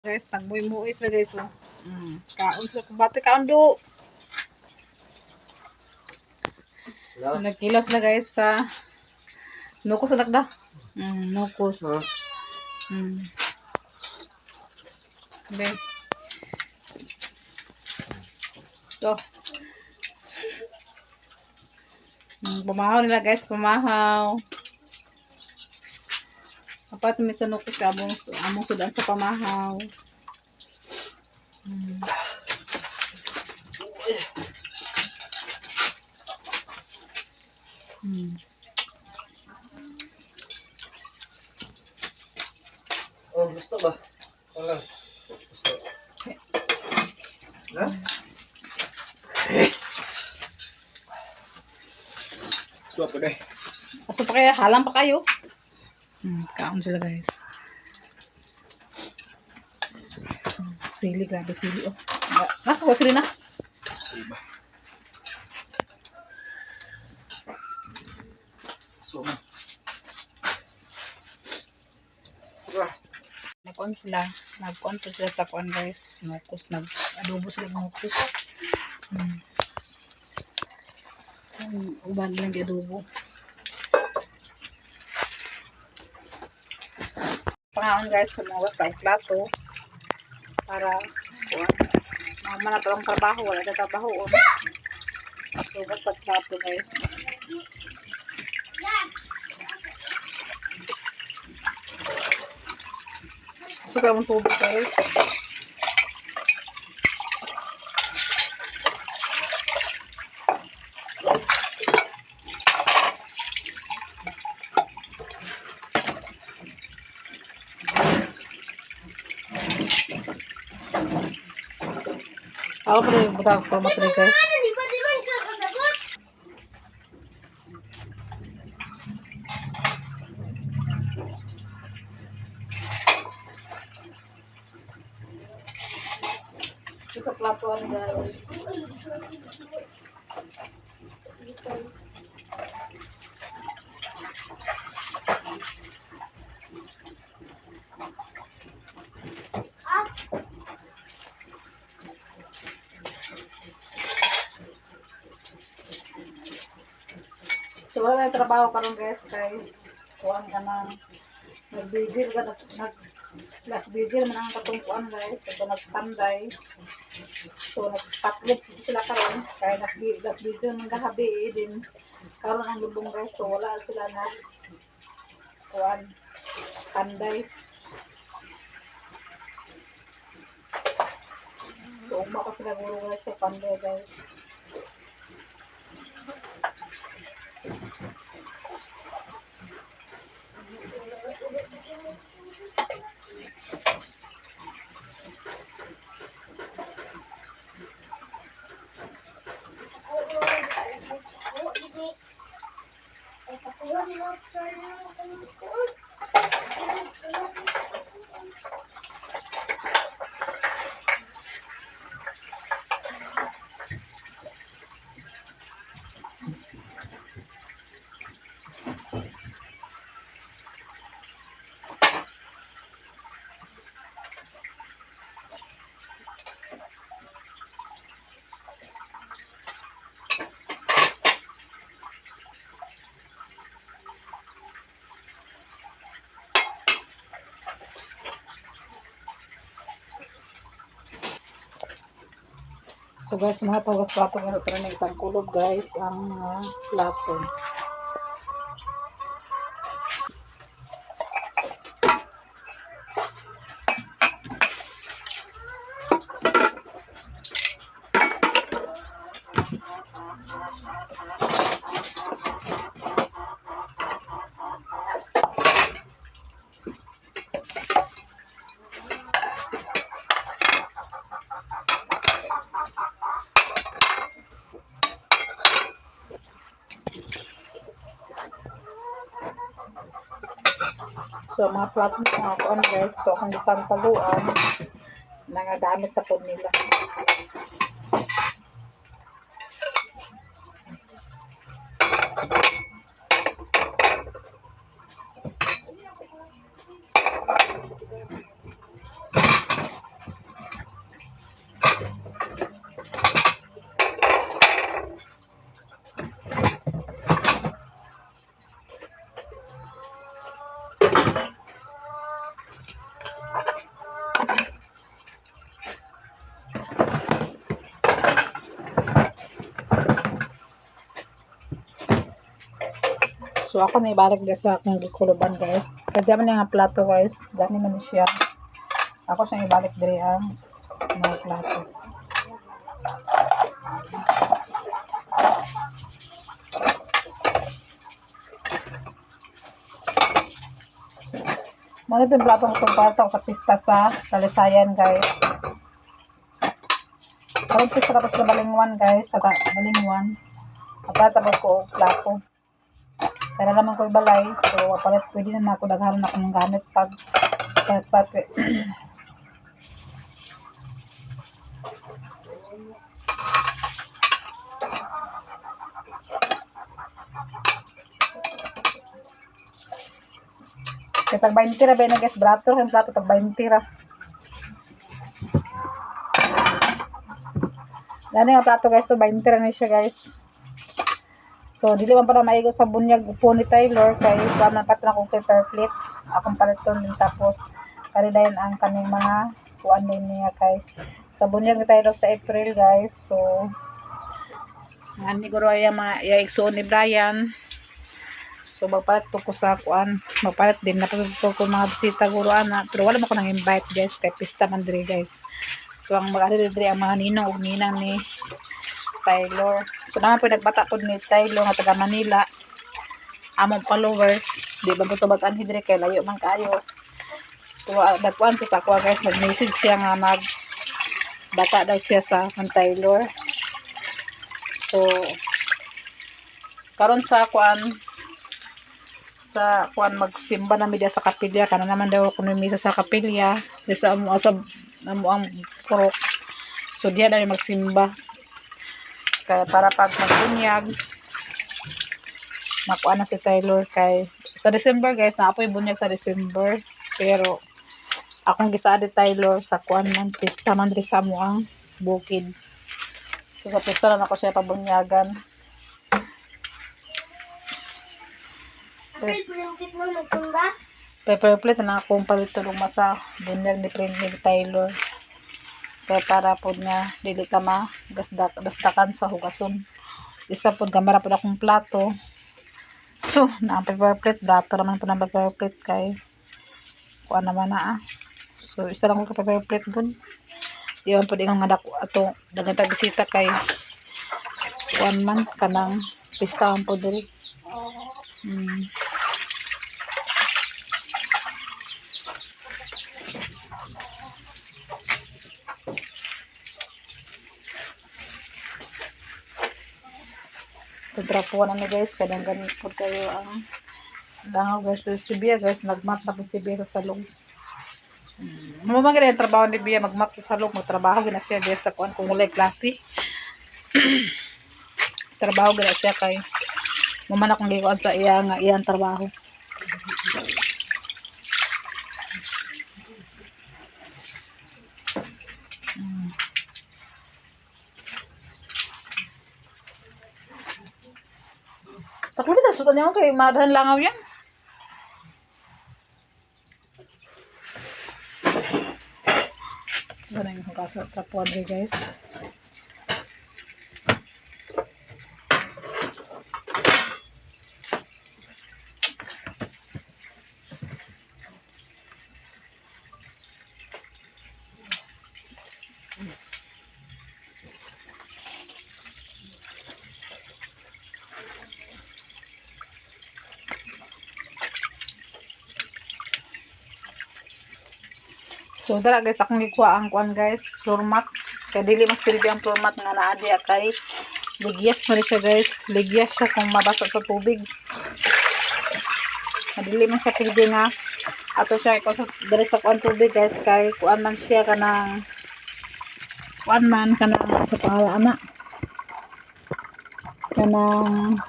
Guys, nagmuy-muy sila guys. Oh. Kaon sila kubate kaon do. Nagkilos na guys sa nukos na da. Nukos. Be. So. Pumahaw nila guys, pumahaw. Apat mi sa nukos ka among sudan sa pamahaw. Oh, gusto ba? Wala. Gusto. Ha? Suwa po deh. Aso pa kaya, halang pa kayo. Kaon sila guys. Sili, grabe sili. Oh. Kuha sili na. Iba. Suwa. Nagkuhan sila. Nagkuhan po sila sa kuhan guys. Nukos. Nag-adobo sila ng nukos. Uban lang di-adobo. Pangaon guys sa mga wasta ang plato. Para kuhan. Mga manatawang trabaho. Wala na trabaho. So, basta plato guys. Suka mong tubig guys. Ako pa rin butang format rin guys. Sa plato ano guys. So wala na trabaho karon guys kay kuan ka na nag-vigil ka last vigil man ang katong kuan guys kay nagtanday. So nagtatlop sila karon kay last vigil man gahabi din karon ang lubong guys so wala sila na kuan tanday. So umma pa sila guro guys sa tanday guys. So guys, mga tawas plato nga ito na itangkulob guys ang mga plato. So, mga plato mga kuan guys, ito akong ipantaluan. Nangagamit na po nila. So ako na ibalik guys sa akong gikuluban guys. Kaya man nga plato guys, dami man siya. Ako siyang ibalik diri ang mga plato. Mga itong plato ko itong plato sa pista sa Kalisayan guys. Parang pista tapos sa Balingwan guys, sa Balingwan. Tapos ko og plato. Kaya naman ko ibalay, so palit pwede na ako daghan na akong gamit pag pati. Kaya tag 20 ra ba na guys, brato yung plato tag 20 ra. Gani nga plato guys, so 20 ra na siya guys. So dili man para maigo sa bunyag upo ni Taylor kay man pat na kong paper plate. Akong paliton din tapos kanidayon ang kaning mga kuan din niya kay sa bunyag ni Taylor sa April guys. So ngani guro ay mga igsoon ni Brian. So magpalit ko sa kuan, magpalit din na pagko ko mga bisita guro ana, pero wala man ko nang invite guys kay pista man diri guys. So ang mag-ari diri ang mga ninong ug ninang ni Taylor. So naman po nagbata po ni Taylor nga taga Manila. Among followers, di ba po tubagan hidre kay layo man kayo. So nagkuan sa ako guys, nag-message siya nga bata daw siya sa Taylor. So karon sa kuan magsimba na media sa kapilya kana naman daw kuno misa sa kapilya di sa amo ang purok. So diya na magsimba kaya para pag magbunyag nakuha na si Taylor kay sa December guys, naapoy bunyag sa December pero akong gisaad Taylor sa kuan man pista man diri sa amo ang bukid. So sa pista na ako siya pabunyagan. Paper plate na akong palitulong masa bunyag ni print ni Taylor. Kaya para po nga dili ka gasdakan sa hugason. Isa po gamara po akong plato. So na paper plate brato naman po ng paper plate kay kuha naman na So isa lang ko paper plate gun. Di man po di nga dako ato daghang bisita kay kuan man kanang pistahan po diri. Trapuan na guys, kadang ganit po kayo ang langaw guys. Si Bia guys, nagmat na po si Bia sa salong. Mamaganda yung trabaho ni Bia, magmat sa salong, magtrabaho gina siya guys sa kuan kung walay klase. Trabaho gina siya kay maman akong gikuan sa iyang trabaho. Takot sa sukan niyo kay madahan langaw yan. Ganun yung hugasan trapuan guys. So dala guys, akong gikuha ang kuan guys, floor mat. Kaya dili magsilbi ang floor mat nga naa diya kay ligyas man siya guys. Ligyas siya kung mabasa sa tubig. Dili man siya pwede nga ato siya ikaw sa dali sa kuan tubig guys kay kuan man siya kanang kuan man kanang sa pangalan kanang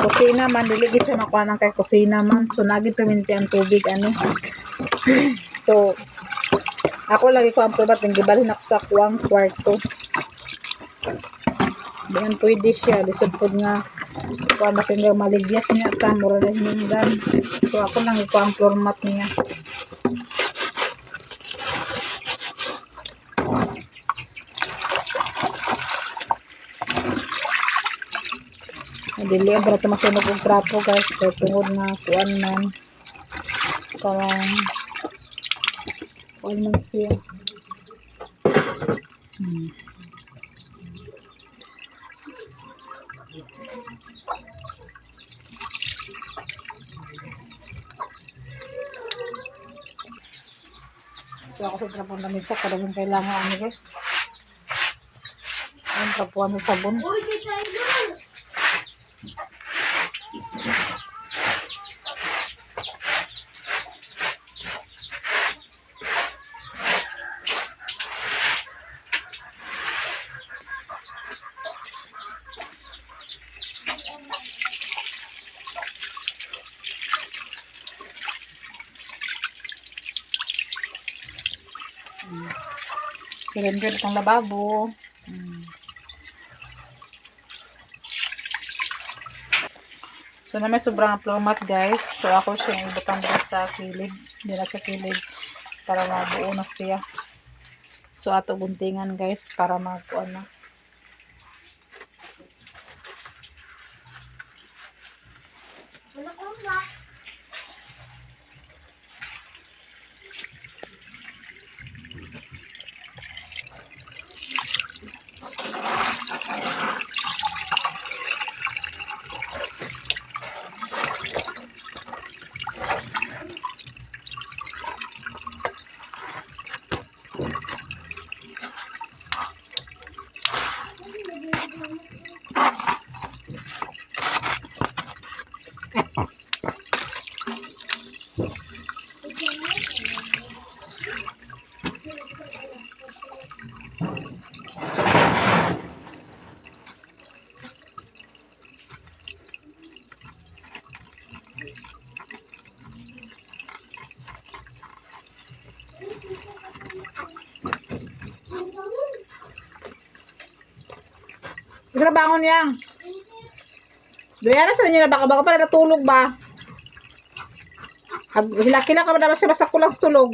kusina man, dili gid siya makuha ng kay kusina man. So nagid perminti ang tubig ano. So, ako lagi ko ang probat ng gibalhin ako sa kuwang kwarto. Diyan pwede siya. Lisod po nga kuha masingaw maligyas niya ta. Mura na hinunggan. So, ako lang iko ang floor mat niya. dili ang para masunog og trapo guys kay tungod nga kuan man parang kuan man siya. So ako sa trapo na misa kada man kailangan ano guys. Ang trapuan sa sabon. Silindir itong lababo. So na may sobrang aplomat guys. So ako siya ibutang dito sa kilid. Dito sa kilid. Para mabuo na siya. So ato buntingan guys. Para magkuha na. Isa na bangon yang. Doon na sa inyo na baka pa natulog ba? Hilaki-hila ka ba naman siya basta kulang sa tulog.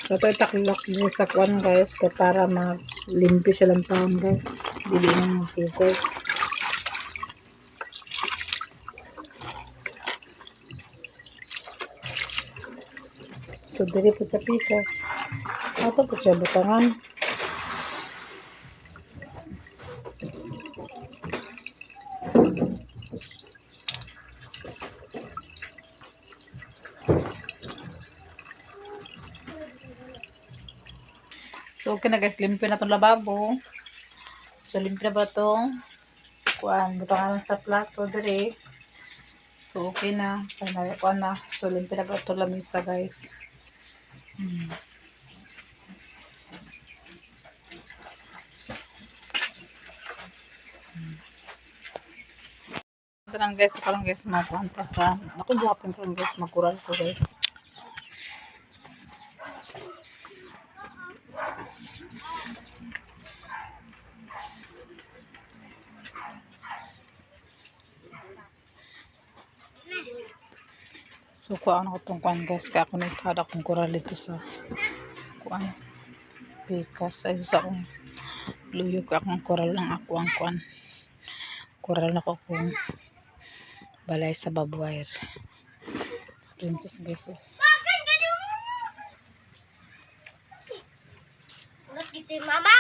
So, ito itaklak niya sa kwan guys para maglimpyo siya lang taon guys. Dili na magpukol. So, dili po sa pikas. Ito po siya butangan. So, okay na guys, limpyo na itong lababo. So, limpyo na ba itong kuan, butangan lang sa plato dire. So, okay na. Kuan na. So, limpyo na ba itong lamisa guys. Ito lang guys, ito lang guys, magkuhan pa sa, ako buhatin ko lang guys, magkural ko guys. So, kuhaan ako itong kuhaan guys. Kaya ako nagtada akong kural dito sa kuhaan. Pikas. Ay, sa akong luyog akong kural lang ako ang kuhaan. Kural na ko kung balay sa babwire. Princess guys. Ulat gitu si mama.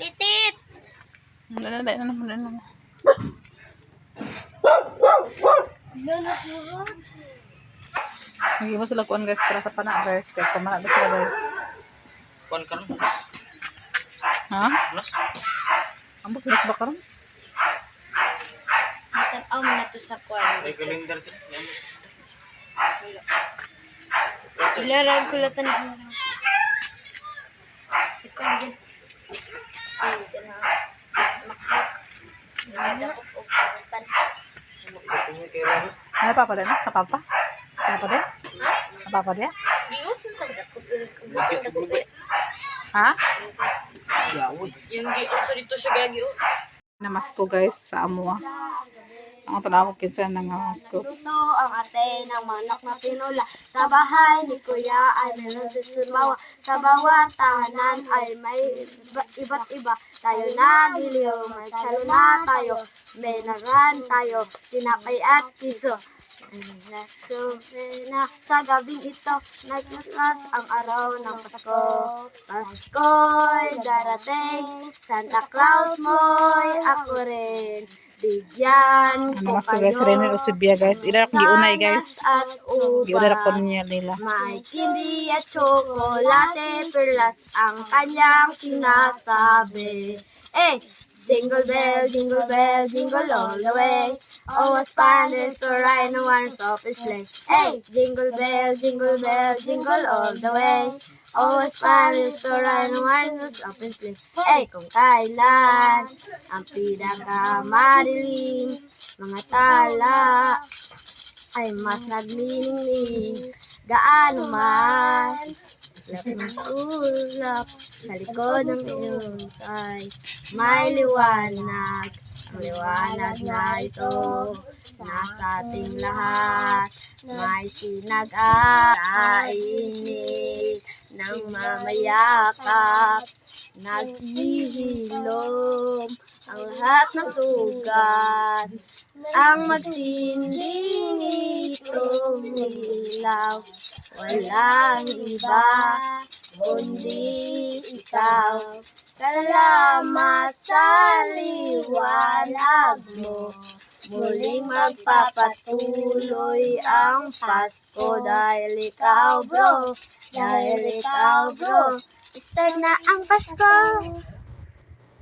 Litit. Dali na naman. Hindi mo sila kuhaan guys. Para sa pana guys. Kaya kumana sila guys. Kuan karon. Ha? Plus. Ambok sila sa bakaran? Matanaw na to sa kwan. Ay kalendar din. Yan. Ilarang kulatan. Si kwan dyan. Ano pa din? Kapapa? Kapapa din? Kapapa din? Ha? Yung gi-uso dito siya gagi. Namasko guys sa amuha. Ang tanawag kinsa nang namasko. Luto ang ate ng manok na pinula. Sa bahay ni Kuya ay meron din sumawa. Sa bawat tahanan ay may iba't iba. Tayo na giliw, may salo na tayo. Menaran tayo, tinapay at piso. Na sa gabing ito, naglaslas ang araw ng Pasko. Pasko'y darating, Santa Claus mo'y ako rin. Bigyan ko Namasko guys, Rene Usibia guys. Ila akong giunay guys. at Giunay uban. ako niya nila. May candy at chocolate, perlas ang kanyang sinasabi. Jingle bell, jingle all the way. Oh, what fun it is to ride in a one-stop sleigh. Jingle bell, jingle all the way. Oh, what fun it is to ride in a one-stop sleigh. Kung kailan ang pinakamadilim, mga tala ay mas nagniningning. Gaano man ulap sa likod ng iyong ay may liwanag. Ang liwanag na ito nasa ating lahat. May sinag-aininig ng mamayakap. Naghihilom ang lahat ng sugat. Ang magsinding itong ilaw. Walang iba, kundi ikaw. Salamat sa liwanag mo. Muling magpapatuloy ang Pasko dahil ikaw bro. Start na ang Pasko.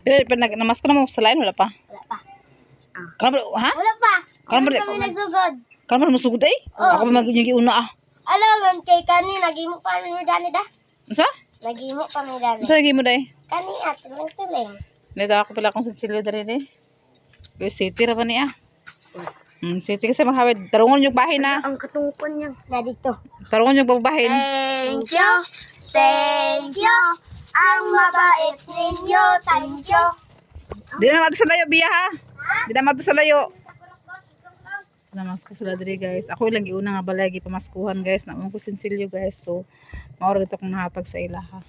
Pero namasko na mo sa line, wala pa? Wala pa. Kamu ha? Wala pa. Kamu Kami nagsugod. Kamu masugod ay? Ako ba mag-una ah? Alam, kay kani, nagimo pa rin dani da. Sa? Nagimo pa rin dani. Sa lagi mo day? Kani at tuling-tuling. Dito ako pala kung silyo dali ni. Yung city ra ba niya? City kasi mahawid. Tarungon yung bahin na. Ang katungkon niya. Na dito. Tarungon yung babahin. Thank you. Thank you. Ang mabait ninyo. Thank you. Di na mato sa layo, biya ha? Di na mato sa layo. Namasko sila diri guys. Ako lang giuna nga balagi pamaskuhan guys. Naman ko sinsilyo guys. So, maura ito kong nahatag sa ilaha.